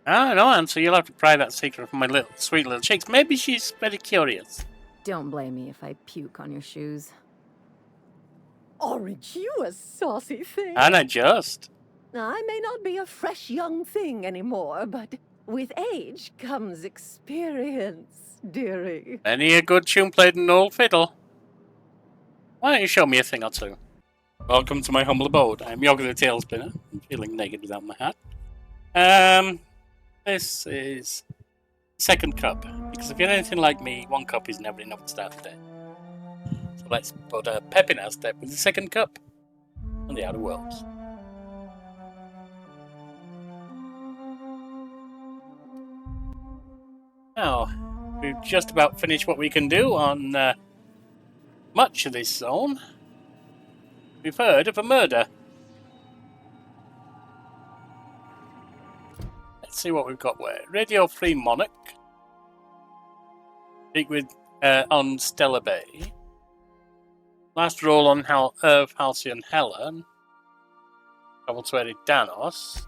I don't know, Answer. You'll have to pry that secret from my little sweet little cheeks. Maybe she's very curious. Don't blame me if I puke on your shoes. Aren't you a saucy thing? And I just. I may not be a fresh young thing anymore, but with age comes experience, dearie. Many a good tune played in an old fiddle. Why don't you show me a thing or two? Welcome to my humble abode. I'm Yoga the Tail Spinner. I'm feeling naked without my hat. This is second cup. Because if you're anything like me, one cup is never enough to start the day. So let's put a pep in our step with the second cup on the Outer Worlds. Now, we've just about finished what we can do on much of this zone. We've heard of a murder. Let's see what we've got where. Radio Free Monarch. Speak with on Stellar Bay. Last roll on Earth, Halcyon Helen. Travel to Eridanos.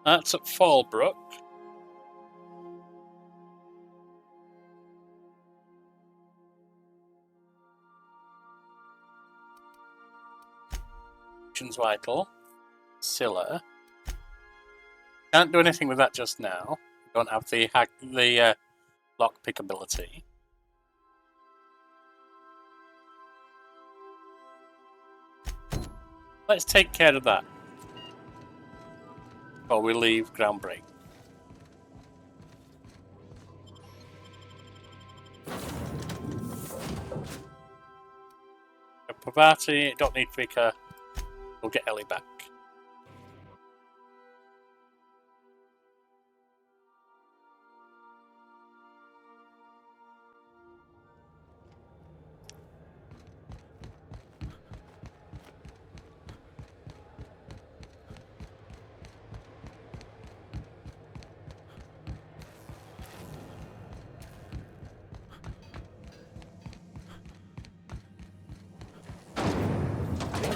That's at Fallbrook. Vital. Scylla. Can't do anything with that just now. Don't have the lockpick ability. Let's take care of that before we leave Groundbreak. Pavati, don't need Vika. We'll get Ellie back.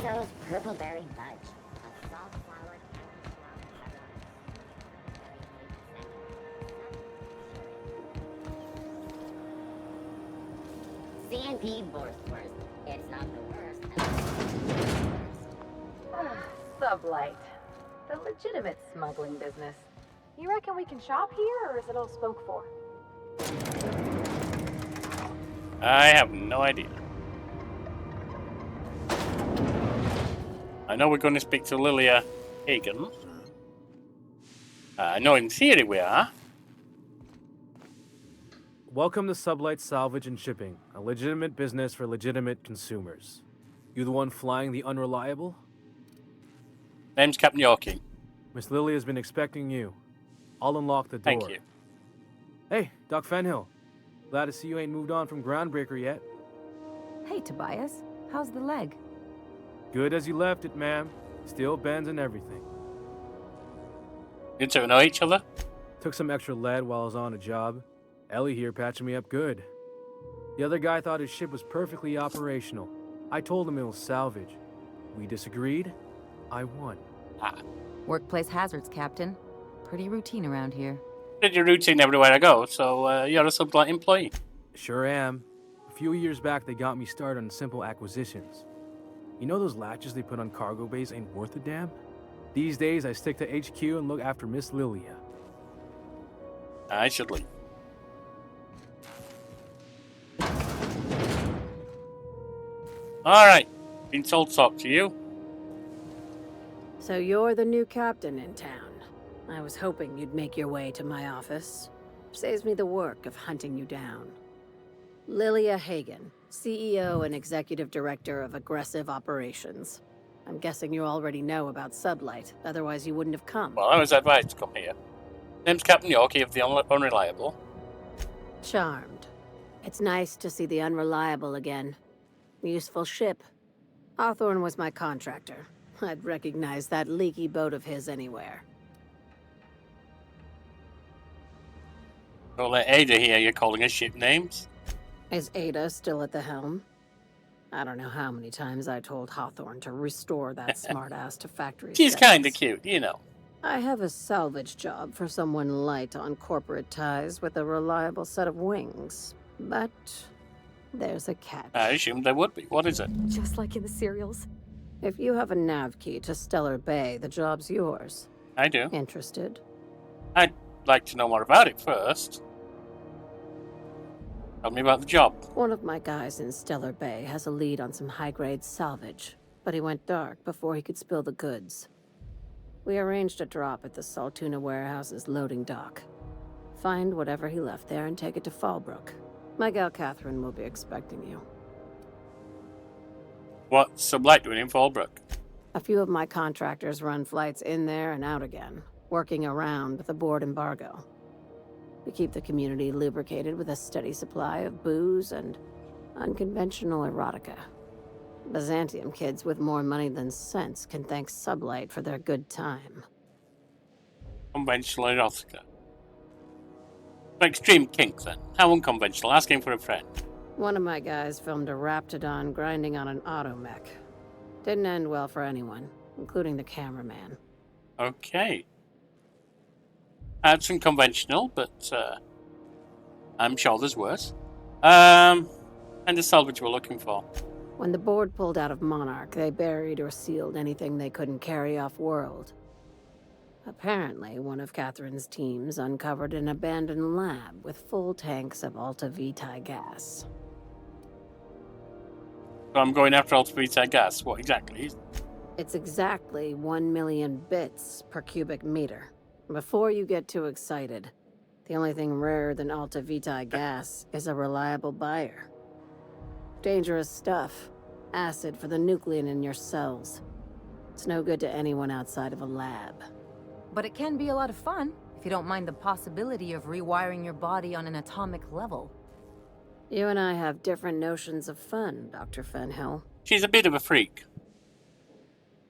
Rizzo's Purple Berry Fudge. A soft flour. C&P Borsworth. It's not the worst. Sublight. The legitimate smuggling business. You reckon we can shop here, or is it all spoke for? I have no idea. I know we're going to speak to Lilia Hagen. I know in theory we are. Welcome to Sublight Salvage and Shipping, a legitimate business for legitimate consumers. You the one flying the Unreliable? Name's Captain Yorkie. Miss Lily has been expecting you. I'll unlock the door. Thank you. Hey, Doc Fenhill. Glad to see you ain't moved on from Groundbreaker yet. Hey, Tobias. How's the leg? Good as you left it, ma'am. Still bends and everything. You two know each other? Took some extra lead while I was on a job. Ellie here patching me up good. The other guy thought his ship was perfectly operational. I told him it was salvage. We disagreed. I won. Workplace hazards, Captain. Pretty routine around here. Pretty routine everywhere I go, so you're a Sublight employee. Sure am. A few years back, they got me started on simple acquisitions. You know those latches they put on cargo bays ain't worth a damn? These days, I stick to HQ and look after Miss Lilia. I should leave. Alright. Been told to talk to you. So you're the new captain in town. I was hoping you'd make your way to my office. Saves me the work of hunting you down. Lilia Hagen, CEO and Executive Director of Aggressive Operations. I'm guessing you already know about Sublight, otherwise you wouldn't have come. Well, I was advised to come here. Name's Captain Yorkie of the Unreliable. Charmed. It's nice to see the Unreliable again. Useful ship. Hawthorne was my contractor. I'd recognize that leaky boat of his anywhere. Don't let Ada hear you calling us ship names. Is Ada still at the helm? I don't know how many times I told Hawthorne to restore that smartass to factory She's settings. kind of cute, you know. I have a salvage job for someone light on corporate ties with a reliable set of wings. But there's a catch. I assumed there would be. What is it? Just like in the serials. If you have a nav key to Stellar Bay, the job's yours. I do. Interested? I'd like to know more about it first. Tell me about the job. One of my guys in Stellar Bay has a lead on some high-grade salvage, but he went dark before he could spill the goods. We arranged a drop at the Saltuna warehouse's loading dock. Find whatever he left there and take it to Fallbrook. My gal Catherine will be expecting you. What's Sublight doing in Fallbrook? A few of my contractors run flights in there and out again, working around the board embargo. We keep the community lubricated with a steady supply of booze and unconventional erotica. Byzantium kids with more money than sense can thank Sublight for their good time. Conventional erotica. Extreme kink, then. How unconventional? Asking for a friend. One of my guys filmed a Raptidon grinding on an automech. Didn't end well for anyone, including the cameraman. Okay. That's unconventional, but I'm sure there's worse. And the salvage we're looking for. When the board pulled out of Monarch, they buried or sealed anything they couldn't carry off-world. Apparently, one of Catherine's teams uncovered an abandoned lab with full tanks of Alta Vitae gas. So I'm going after Alta Vitae gas. What exactly is it? It's exactly 1 million bits per cubic meter. Before you get too excited, the only thing rarer than Alta Vitae gas is a reliable buyer. Dangerous stuff. Acid for the nuclein in your cells. It's no good to anyone outside of a lab. But it can be a lot of fun, if you don't mind the possibility of rewiring your body on an atomic level. You and I have different notions of fun, Dr. Fenhill. She's a bit of a freak.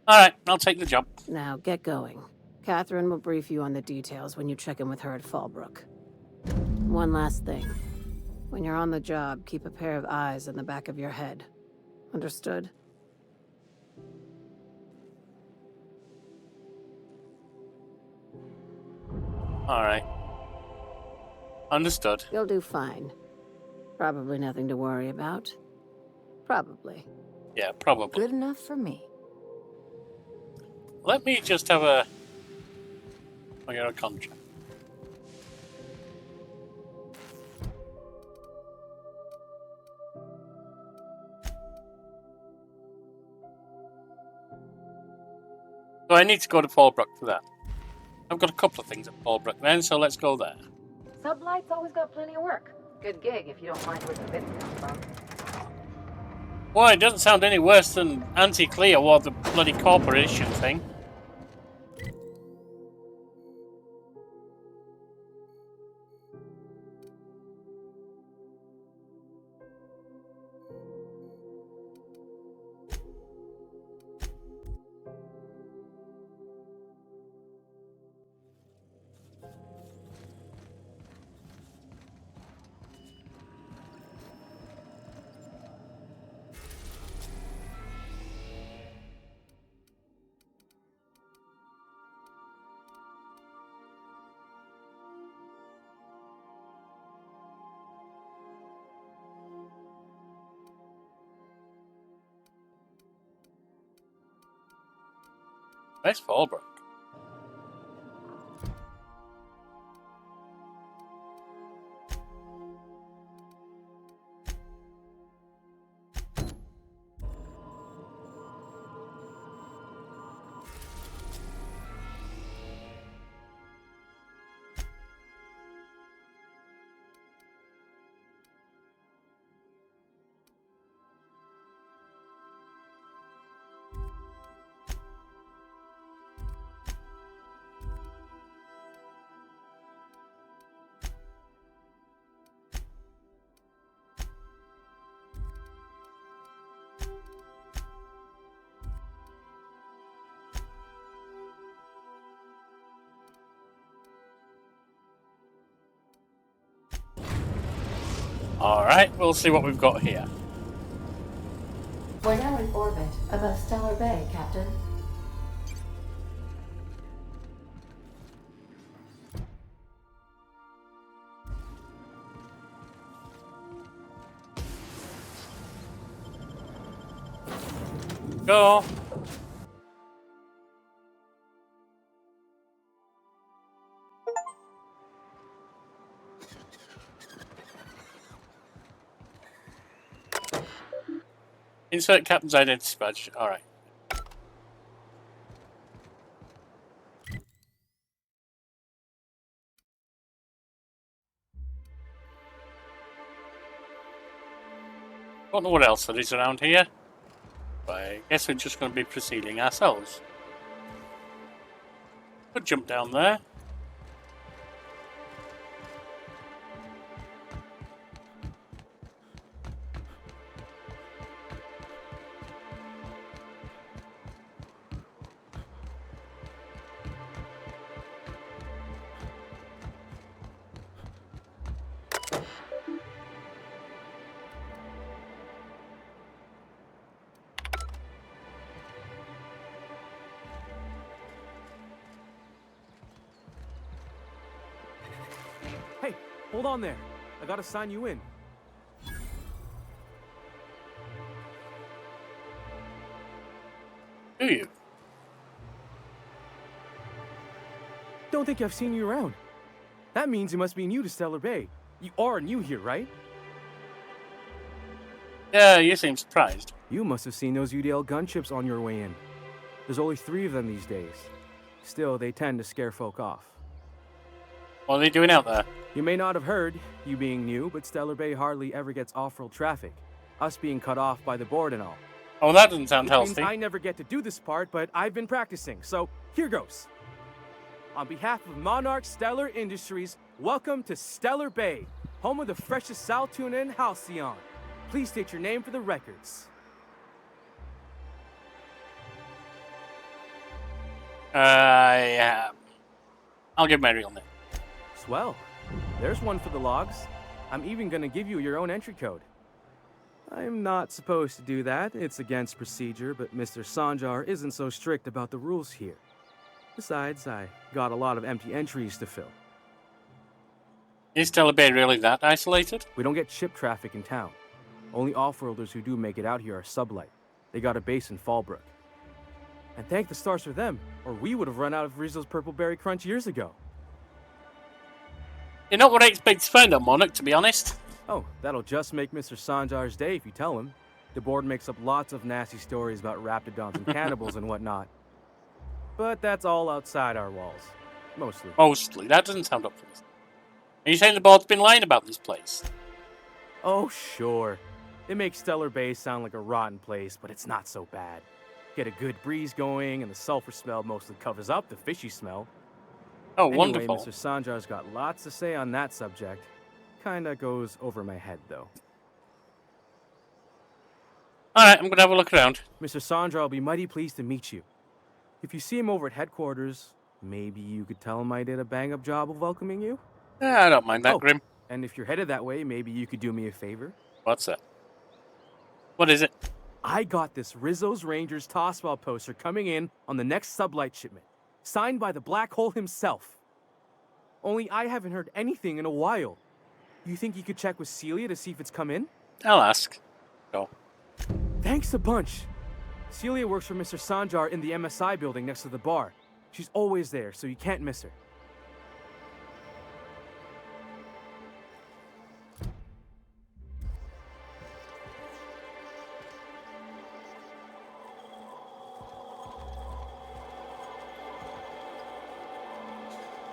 Alright, I'll take the job. Now, get going. Catherine will brief you on the details when you check in with her at Fallbrook. One last thing. When you're on the job, keep a pair of eyes in the back of your head. Understood? Alright. Understood. You'll do fine. Probably nothing to worry about. Probably. Yeah, probably. Good enough for me. Let me just have a... Oh, you're a contract. So I need to go to Fallbrook for that. I've got a couple of things at Fallbrook then, so let's go there. Sublight's always got plenty of work. Good gig if you don't mind where the bits come from. Well, it doesn't sound any worse than Anti-Cleo or the bloody corporation thing. Where's Fallbrook? Alright, we'll see what we've got here. We're now in orbit above Stellar Bay, Captain. Go. Insert captain's identity badge. All right. Don't know what else there is around here, but I guess we're just going to be proceeding ourselves. Could jump down there. Hey, hold on there. I gotta sign you in. Do you? Don't think I've seen you around. That means you must be new to Stellar Bay. You are new here, right? Yeah, you seem surprised. You must have seen those UDL gunships on your way in. There's only 3 of them these days. Still, they tend to scare folk off. What are they doing out there? You may not have heard, you being new, but Stellar Bay hardly ever gets off-road traffic. Us being cut off by the board and all. Oh, that doesn't sound Which means healthy. I never get to do this part, but I've been practicing, so here goes. On behalf of Monarch Stellar Industries, welcome to Stellar Bay, home of the freshest sal tuna and halcyon. Please state your name for the records. Yeah. I'll give my real name. Swell. There's one for the logs. I'm even gonna give you your own entry code. I'm not supposed to do that. It's against procedure, but Mr. Sanjar isn't so strict about the rules here. Besides, I got a lot of empty entries to fill. Is Stellar Bay really that isolated? We don't get ship traffic in town. Only off-worlders who do make it out here are sublight. They got a base in Fallbrook. And thank the stars for them, or we would have run out of Rizzo's Purple Berry Crunch years ago. You're not what I expect to find on Monarch, to be honest. Oh, that'll just make Mr. Sanjar's day if you tell him. The board makes up lots of nasty stories about raptidons and cannibals and whatnot. But that's all outside our walls. Mostly. Mostly. That doesn't sound optimistic. Are you saying the board's been lying about this place? Oh, sure. It makes Stellar Bay sound like a rotten place, but it's not so bad. Get a good breeze going, and the sulfur smell mostly covers up the fishy smell. Oh, Anyway, wonderful. Mr. Sanjar's got lots to say on that subject. Kinda goes over my head, though. Alright, I'm gonna have a look around. Mr. Sanjar will be mighty pleased to meet you. If you see him over at headquarters, maybe you could tell him I did a bang-up job of welcoming you? Yeah, I don't mind that, Oh. Grim. And if you're headed that way, maybe you could do me a favor? What's that? What is it? I got this Rizzo's Rangers Tossball poster coming in on the next sublight shipment, signed by the Black Hole himself. Only I haven't heard anything in a while. You think you could check with Celia to see if it's come in? I'll ask. Go. Thanks a bunch. Celia works for Mr. Sanjar in the MSI building next to the bar. She's always there, so you can't miss her.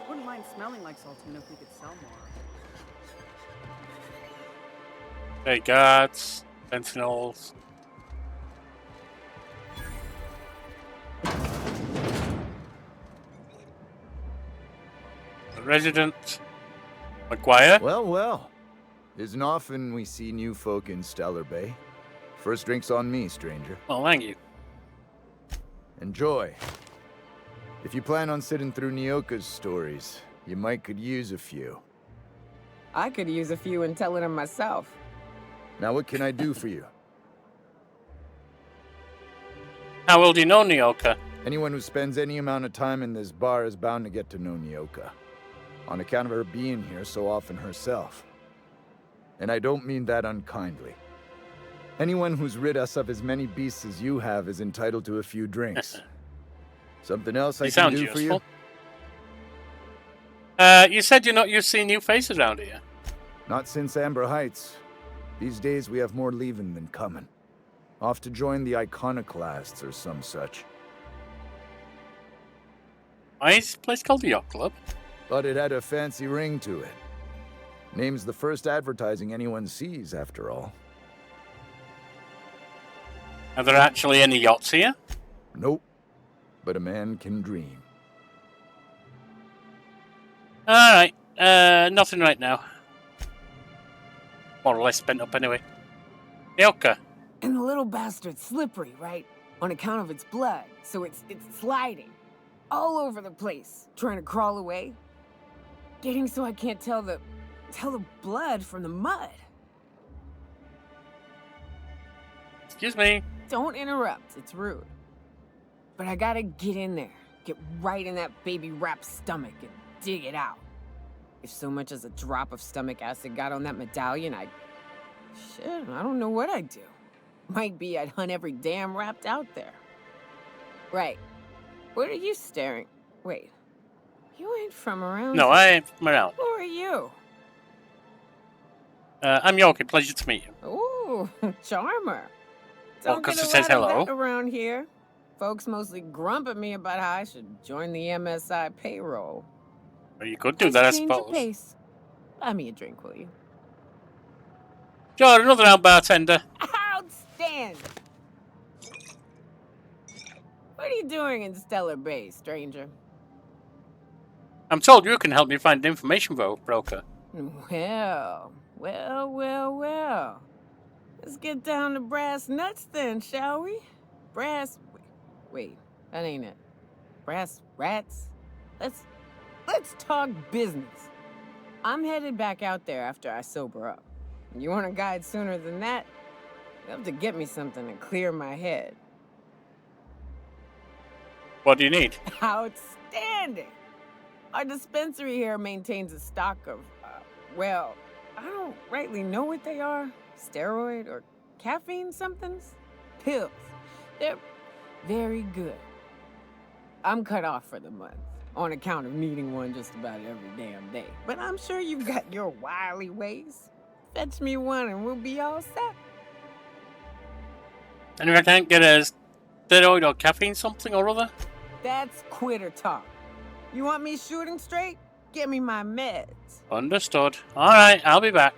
Wouldn't mind smelling like Saltuna if we could sell more. Hey, guards, sentinels. The resident. McGuire. Well, well. Isn't often we see new folk in Stellar Bay. First drink's on me, stranger. Well, thank you. Enjoy. If you plan on sitting through Nyoka's stories, you might could use a few. I could use a few and telling them myself. Now what can I do for you? How well do you know Nyoka? Anyone who spends any amount of time in this bar is bound to get to know Nyoka. On account of her being here so often herself. And I don't mean that unkindly. Anyone who's rid us of as many beasts as you have is entitled to a few drinks. Something else I You can sound do for useful. you? You said you're not used to seeing new faces around here. Not since Amber Heights. These days we have more leaving than coming. Off to join the Iconoclasts or some such. Why is this place called the Yacht Club? But it had a fancy ring to it. Name's the first advertising anyone sees, after all. Are there actually any yachts here? Nope. But a man can dream. Alright, nothing right now. More or less spent up anyway. Ilka. And the little bastard's slippery, right? On account of its blood, so it's sliding. All over the place, trying to crawl away. Getting so I can't tell the blood from the mud. Excuse me. Don't interrupt, it's rude. But I gotta get in there, get right in that baby rap's stomach and dig it out. If so much as a drop of stomach acid got on that medallion, shit, I don't know what I'd do. Might be I'd hunt every damn wrapped out there. Right. What are you staring? Wait. You ain't from around No, here. I ain't from around. Who are you? I'm Yorkie. Pleasure to meet you. Ooh, charmer. Well, Don't 'cause get it a says lot of hello. that around here. Folks mostly grump at me about how I should join the MSI payroll. Well, you could do that, I Change your suppose. pace. Buy me a drink, will you? Sure, another round, bartender. Outstanding! What are you doing in Stellar Bay, stranger? I'm told you can help me find an information broker. Well. Let's get down to brass nuts then, shall we? Wait, that ain't it. Brass rats? Let's talk business. I'm headed back out there after I sober up. You want a guide sooner than that? You have to get me something to clear my head. What do you need? Outstanding! Our dispensary here maintains a stock of, well, I don't rightly know what they are. Steroid or caffeine somethings? Pills. They're very good. I'm cut off for the month, on account of needing one just about every damn day. But I'm sure you've got your wily ways. Fetch me one and we'll be all set. And if I can't get a steroid or caffeine something or other? That's quitter talk. You want me shooting straight? Give me my meds. Understood. Alright, I'll be back.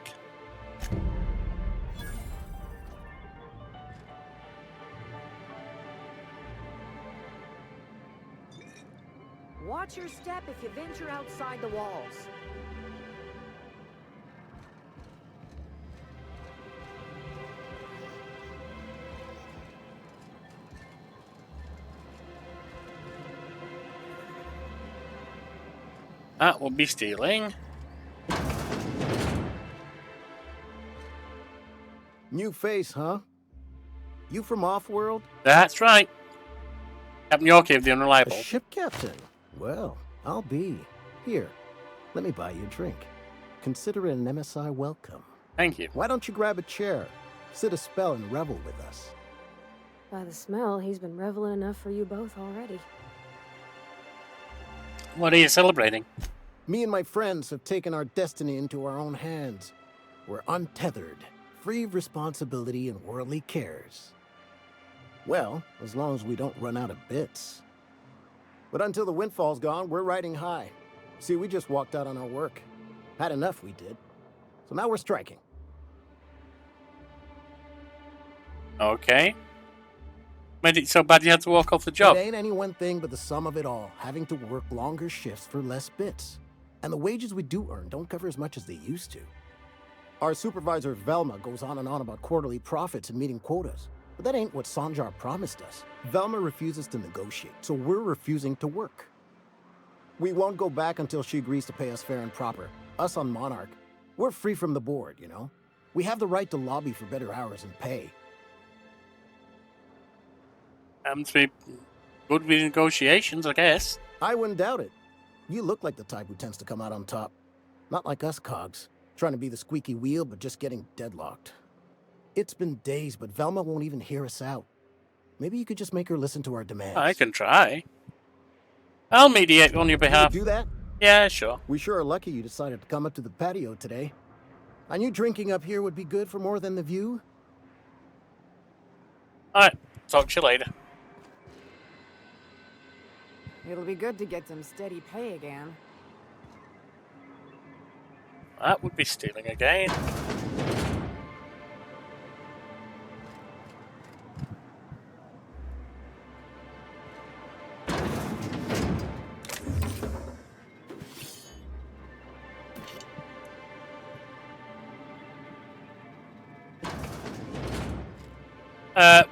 Watch your step if you venture outside the walls. That will be stealing. New face, huh? You from Offworld? That's right. Captain Yorkie of the A Unreliable. ship captain? Well, I'll be. Here, let me buy you a drink. Consider it an MSI welcome. Thank you. Why don't you grab a chair? Sit a spell and revel with us. By the smell, he's been reveling enough for you both already. What are you celebrating? Me and my friends have taken our destiny into our own hands. We're untethered, free of responsibility and worldly cares. Well, as long as we don't run out of bits. But until the windfall's gone, we're riding high. See, we just walked out on our work. Had enough, we did. So now we're striking. Okay. Made it so bad you had to walk off the job. It ain't any one thing but the sum of it all, having to work longer shifts for less bits. And the wages we do earn don't cover as much as they used to. Our supervisor, Velma, goes on and on about quarterly profits and meeting quotas. But that ain't what Sanjar promised us. Velma refuses to negotiate, so we're refusing to work. We won't go back until she agrees to pay us fair and proper. Us on Monarch, we're free from the board, you know? We have the right to lobby for better hours and pay. Happens to be good with negotiations, I guess. I wouldn't doubt it. You look like the type who tends to come out on top. Not like us cogs, trying to be the squeaky wheel but just getting deadlocked. It's been days, but Velma won't even hear us out. Maybe you could just make her listen to our demands. I can try. I'll mediate on your behalf. Can you do that? Yeah, sure. We sure are lucky you decided to come up to the patio today. I knew drinking up here would be good for more than the view. Alright, talk to you later. It'll be good to get some steady pay again. That would be stealing again.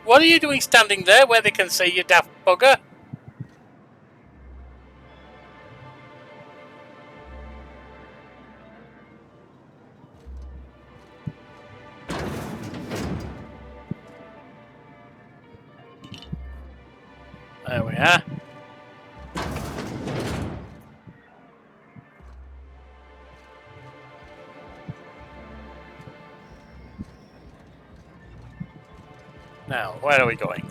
What are you doing standing there where they can see you, daft bugger? There we are. Now, where are we going?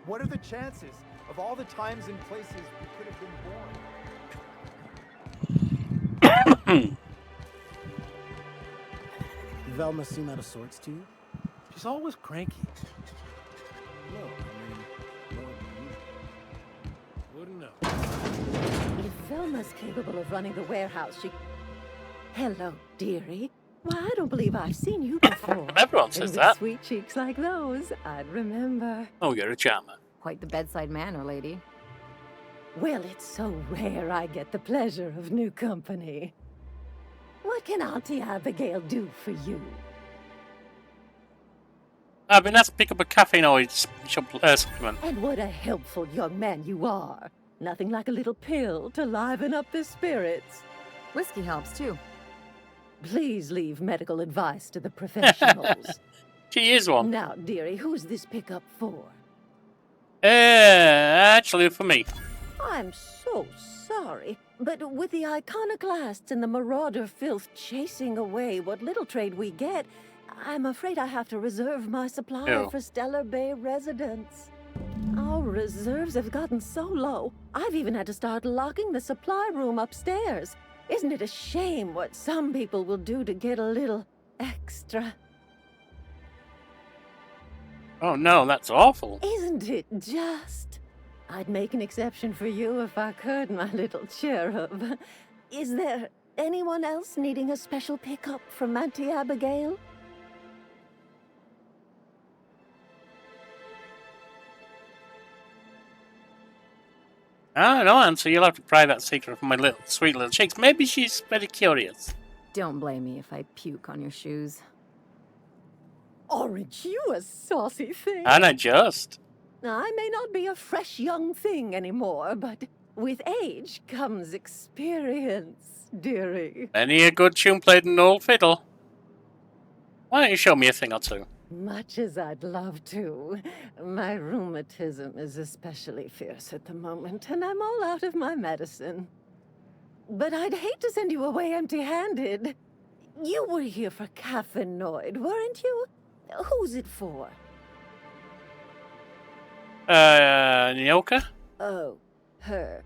What are the chances of all the times and places we could have been born? Velma seem out of sorts to you? She's always cranky. No, I mean, more than you. Wouldn't know. If Velma's capable of running the warehouse, she... Hello, dearie. Why, I don't believe I've seen you before. Everyone says With that. sweet cheeks like those, I'd remember. Oh, you're a charmer. Quite the bedside manner, lady. Well, it's so rare I get the pleasure of new company. What can Auntie Abigail do for you? I've been asked to pick up a caffeine supplement. And what a helpful young man you are. Nothing like a little pill to liven up the spirits. Whiskey helps, too. Please leave medical advice to the professionals. She is one. Now, dearie, who's this pickup for? Actually, for me. I'm so sorry, but with the iconoclasts and the marauder filth chasing away what little trade we get, I'm afraid I have to reserve my supply Ew. for Stellar Bay residents. Our reserves have gotten so low, I've even had to start locking the supply room upstairs. Isn't it a shame what some people will do to get a little extra? Oh no, that's awful. Isn't it just? I'd make an exception for you if I could, my little cherub. Is there anyone else needing a special pickup from Auntie Abigail? I don't know, Answer. You'll have to pry that secret from my little sweet little cheeks. Maybe she's very curious. Don't blame me if I puke on your shoes. Aren't you a saucy thing? And I just. I may not be a fresh young thing anymore, but with age comes experience, dearie. Many a good tune played in an old fiddle. Why don't you show me a thing or two? Much as I'd love to. My rheumatism is especially fierce at the moment, and I'm all out of my medicine. But I'd hate to send you away empty-handed. You were here for Caffeinoid, weren't you? Who's it for? Nyoka? Oh, her.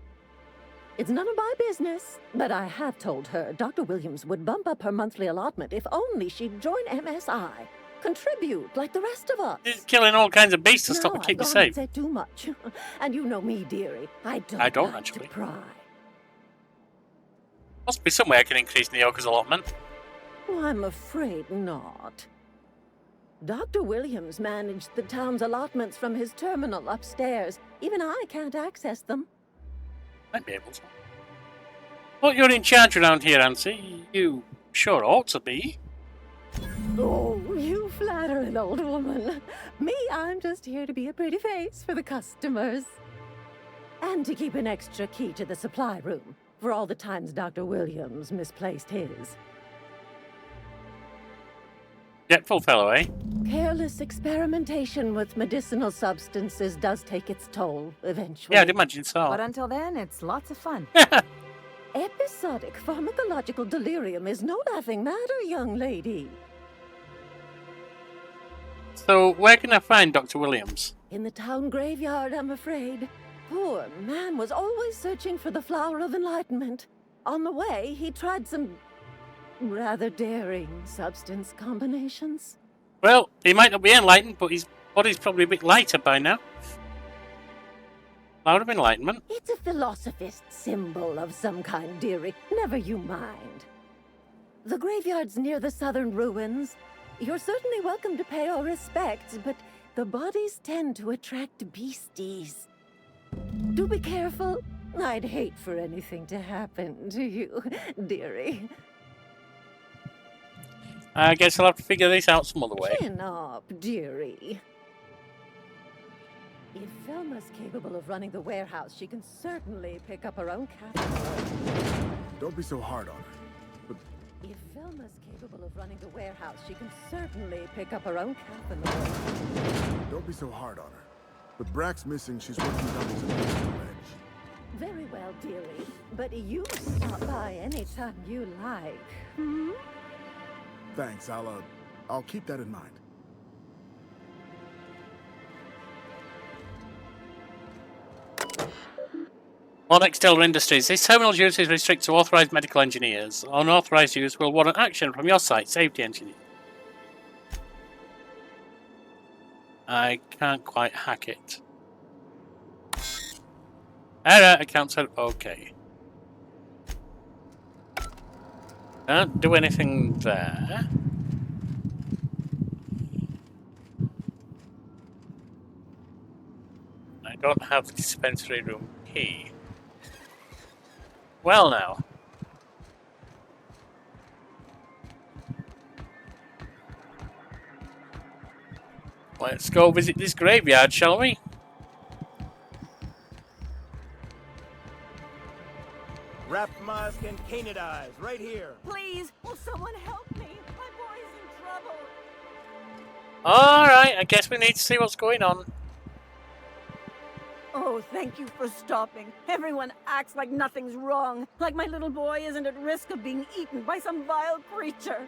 It's none of my business, but I have told her Dr. Williams would bump up her monthly allotment if only she'd join MSI. Contribute like the rest of us. She's killing all kinds of beasts to stop and keep you safe. Say too much. And you know me, dearie. I don't like actually. to pry. Must be some way I can increase Nyoka's allotment. Well, I'm afraid not. Dr. Williams managed the town's allotments from his terminal upstairs. Even I can't access them. Might be able to. Well, you're in charge around here, Nancy. You sure ought to be. Oh, you flatter an old woman. Me, I'm just here to be a pretty face for the customers. And to keep an extra key to the supply room for all the times Dr. Williams misplaced his. Forgetful fellow, eh? Careless experimentation with medicinal substances does take its toll eventually. Yeah, I'd imagine so. But until then, it's lots of fun. Episodic pharmacological delirium is no laughing matter, young lady. So, where can I find Dr. Williams? In the town graveyard, I'm afraid. Poor man was always searching for the flower of enlightenment. On the way, he tried some rather daring substance combinations. Well, he might not be enlightened, but his body's probably a bit lighter by now. Flower of enlightenment? It's a philosophist symbol of some kind, dearie. Never you mind. The graveyard's near the southern ruins. You're certainly welcome to pay our respects, but the bodies tend to attract beasties. Do be careful. I'd hate for anything to happen to you, dearie. I guess I'll have to figure this out some other way. Chin up, dearie. If Velma's capable of running the warehouse, she can certainly pick up her own capital. Don't be so hard on her. But if Velma's capable of running the warehouse, she can certainly pick up her own capital. Don't be so hard on her. With Brack's missing, she's working doubles in the ledge. Very well, dearie. But you stop by anytime you like. Hmm? Thanks, I'll keep that in mind. Monarch Stellar Industries. This terminal's use is restricted to authorized medical engineers. Unauthorized use will warrant action from your site, safety engineer. I can't quite hack it. Error, account said okay. Can't do anything there. I don't have the dispensary room key. Well now. Let's go visit this graveyard, shall we? Wrap mask and canid eyes, right here. Please, will someone help me? My boy's in trouble. Alright, I guess we need to see what's going on. Oh, thank you for stopping. Everyone acts like nothing's wrong, like my little boy isn't at risk of being eaten by some vile creature.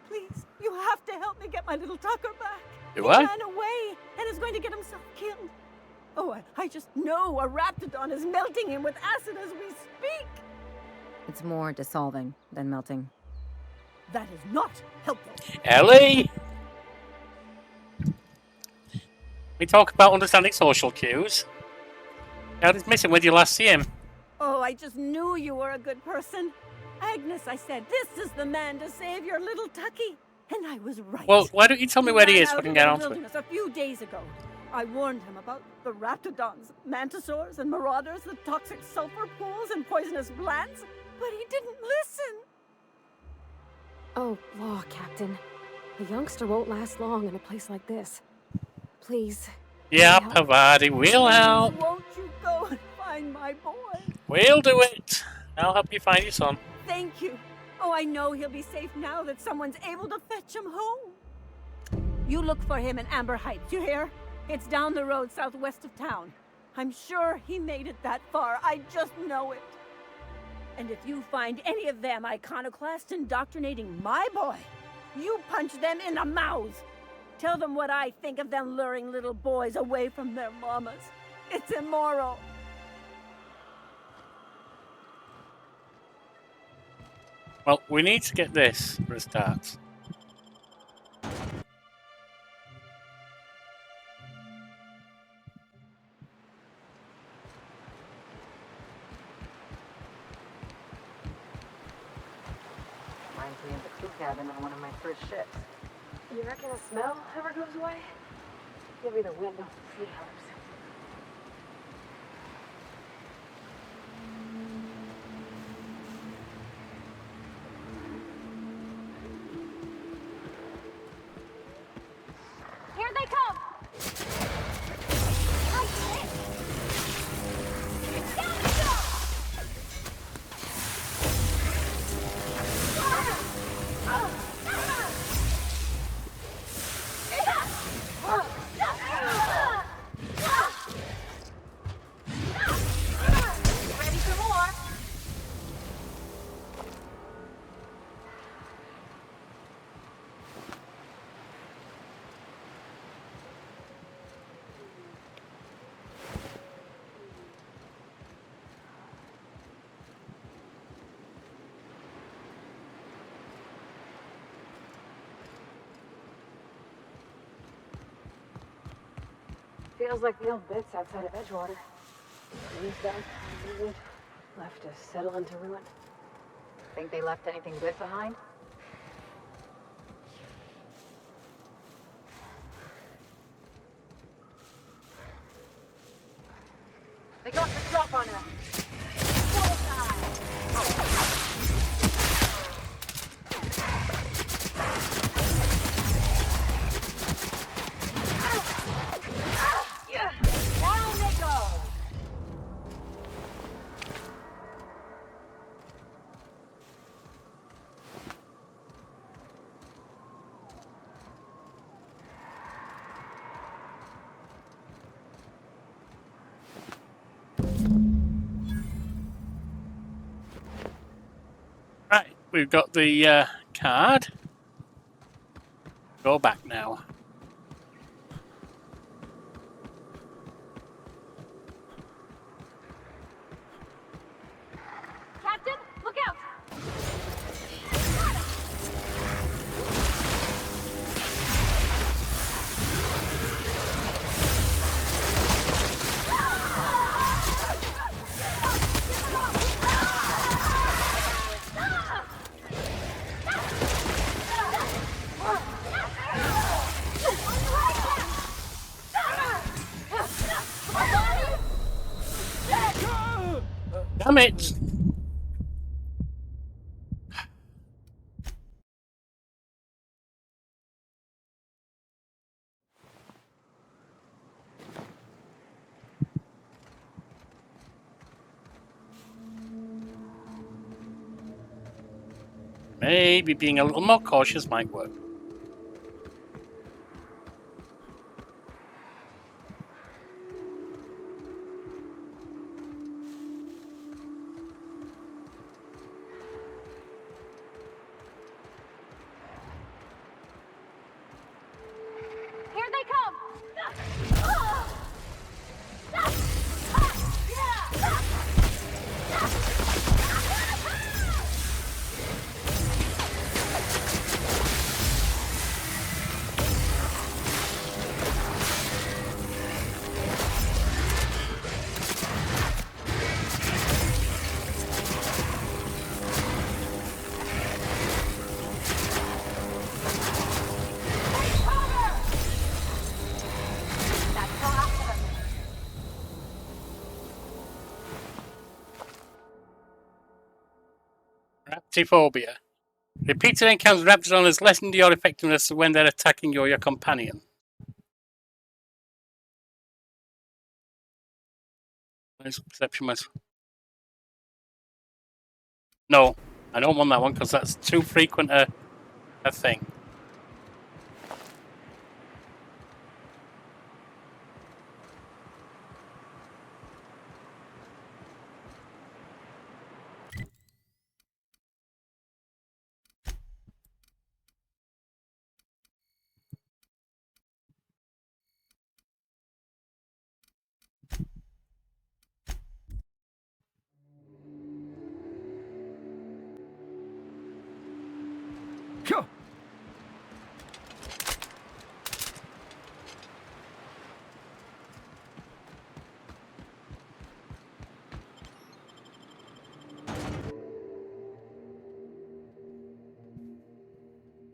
Please, you have to help me get my little Tucker back. Do he I? ran away and is going to get himself killed. Oh, I just know a raptidon is melting him with acid as we speak. It's more dissolving than melting. That is not helpful. Ellie! We talk about understanding social cues. How is missing when you last see him? Oh, I just knew you were a good person. Agnes, I said, this is the man to save your little Tucky. And I was right. Well, why don't you tell me where he is so we can get onto it? A few days ago, I warned him about the raptidons, mantisaurs, and marauders, the toxic sulfur pools, and poisonous plants, but he didn't listen. Oh, law, Captain. A youngster won't last long in a place like this. Please. Yeah, Pavadi, we'll help. Won't you go and find my boy? We'll do it. I'll help you find your son. Thank you. Oh, I know he'll be safe now that someone's able to fetch him home. You look for him in Amber Heights, you hear? It's down the road southwest of town. I'm sure he made it that far. I just know it. And if you find any of them iconoclasts indoctrinating my boy, you punch them in the mouths. Tell them what I think of them luring little boys away from their mamas. It's immoral. Well, we need to get this for a start. Reminds me of the crew cabin on one of my first ships. You reckon the smell ever goes away? Maybe the wind off the sea helps. Here they come! Feels like the old bits outside of Edgewater. Used up, left to settle into ruin. Think they left anything good behind? They got the drop on us. Down they go. Right, we've got the card. Go back now. Captain, look out! Damn it! Maybe being a little more cautious might work. Here they come! Raptiphobia. Repeated encounters with raptors lessen your effectiveness when they're attacking you or your companion. Perception was... No, I don't want that one because that's too frequent a thing.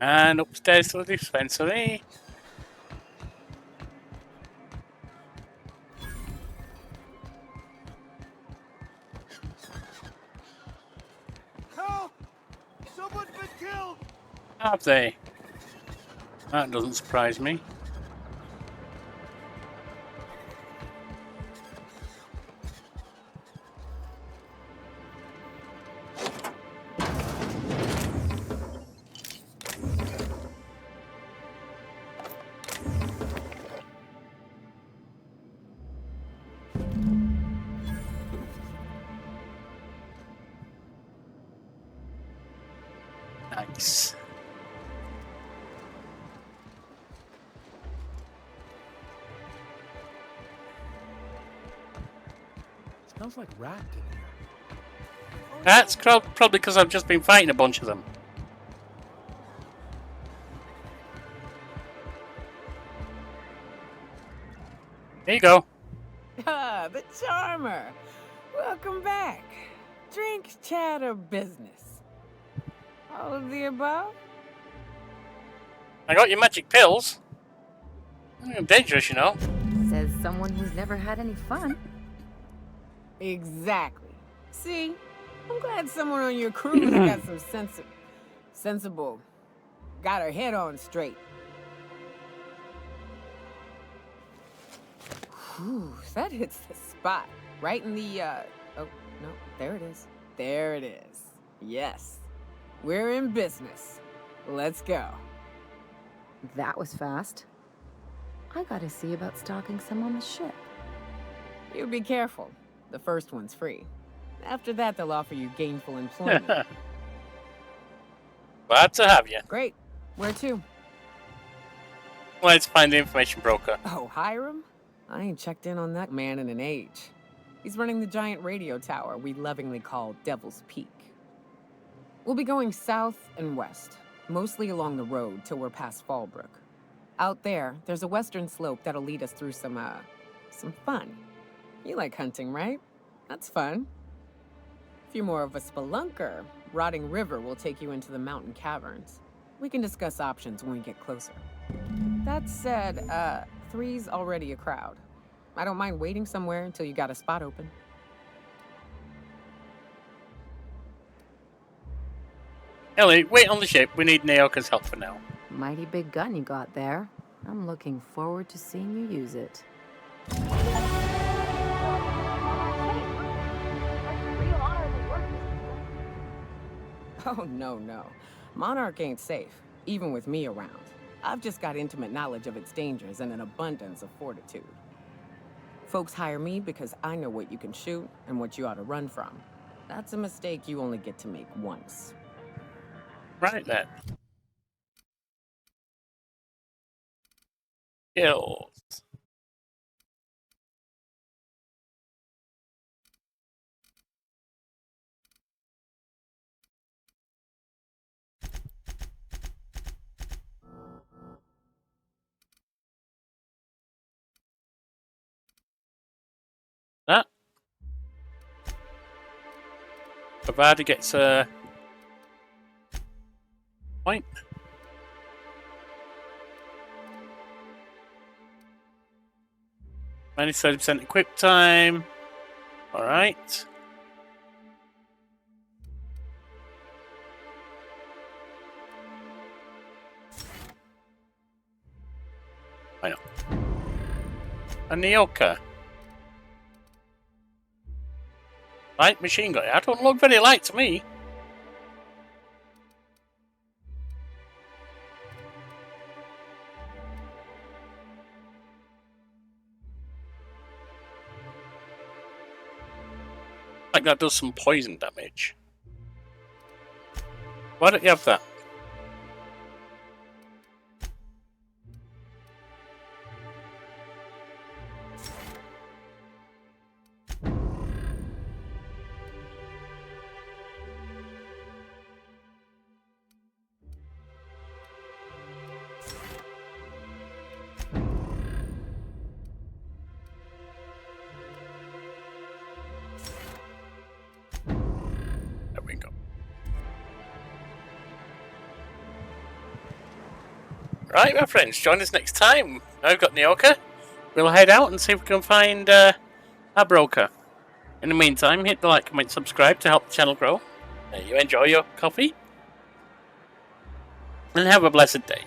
And upstairs to the dispensary. Help! Someone's been killed! Have they? That doesn't surprise me. Nice. Smells like rat in here. That's probably because I've just been fighting a bunch of them. Here you go. Ah, the charmer. Welcome back. Drink, chat, or business? All of the above? I got your magic pills. I'm dangerous, you know. Says someone who's never had any fun. Exactly. See? I'm glad someone on your crew's got some sensible. Got her head on straight. Whew, that hits the spot. Right in the, oh, no, there it is. There it is. Yes. We're in business. Let's go. That was fast. I gotta see about stalking some on the ship. You be careful. The first one's free. After that, they'll offer you gainful employment. Glad to have you. Great. Where to? Let's find the information broker. Oh, Hiram? I ain't checked in on that man in an age. He's running the giant radio tower we lovingly call Devil's Peak. We'll be going south and west, mostly along the road till we're past Fallbrook. Out there, there's a western slope that'll lead us through some fun. You like hunting, right? That's fun. If you're more of a spelunker, Rotting River will take you into the mountain caverns. We can discuss options when we get closer. That said, 3's already a crowd. I don't mind waiting somewhere until you got a spot open. Ellie, wait on the ship. We need Naoka's help for now. Mighty big gun you got there. I'm looking forward to seeing you use it. Oh, no. Monarch ain't safe, even with me around. I've just got intimate knowledge of its dangers and an abundance of fortitude. Folks hire me because I know what you can shoot and what you ought to run from. That's a mistake you only get to make once. Right then. Kills. That. Provider gets a point. Minus 30% equip time. Alright. I know. A Naoka. Light machine gun. That don't look very light to me. Like that does some poison damage. Why don't you have that? There we go. Right, my friends, join us next time. Now we've got Naoka. We'll head out and see if we can find our broker. In the meantime, hit the like, comment, subscribe to help the channel grow. You enjoy your coffee. And have a blessed day.